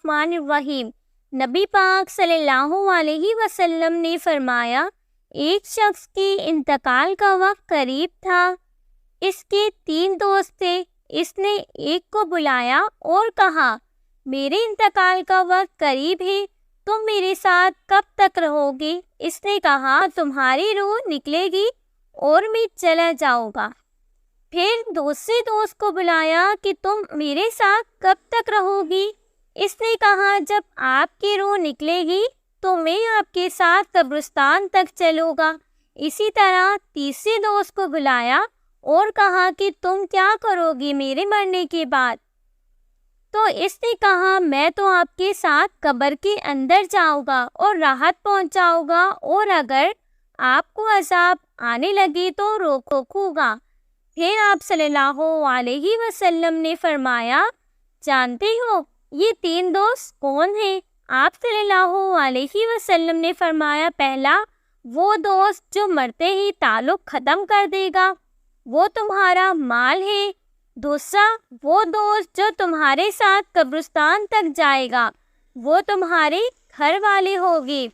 الرحمن الرحیم۔ نبی پاک صلی اللہ علیہ وسلم نے فرمایا، ایک شخص کی انتقال کا وقت قریب تھا۔ اس کے 3 دوست تھے۔ اس نے ایک کو بلایا اور کہا، میرے انتقال کا وقت قریب ہے، تم میرے ساتھ کب تک رہو گے؟ اس نے کہا، تمہاری روح نکلے گی اور میں چلا جاؤں گا۔ پھر دوسرے دوست کو بلایا کہ تم میرے ساتھ کب تک رہو گی؟ اس نے کہا، جب آپ کی روح نکلے گی تو میں آپ کے ساتھ قبرستان تک چلوں گا۔ اسی طرح تیسرے دوست کو بلایا اور کہا کہ تم کیا کرو گی میرے مرنے کے بعد؟ تو اس نے کہا، میں تو آپ کے ساتھ قبر کے اندر جاؤں گا اور راحت پہنچاؤں گا، اور اگر آپ کو عذاب آنے لگے تو روکوں گا۔ پھر آپ صلی اللہ علیہ وسلم نے فرمایا، جانتے ہو یہ 3 دوست کون ہیں؟ آپ صلی اللہ علیہ وسلم نے فرمایا، پہلا وہ دوست جو مرتے ہی تعلق ختم کر دے گا، وہ تمہارا مال ہے۔ دوسرا وہ دوست جو تمہارے ساتھ قبرستان تک جائے گا، وہ تمہارے گھر والے ہوگے۔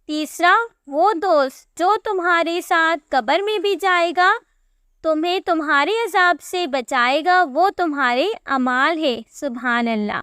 تیسرا وہ دوست جو تمہارے ساتھ قبر میں بھی جائے گا، تمہیں تمہارے عذاب سے بچائے گا، وہ تمہارے اعمال ہے۔ سبحان اللہ۔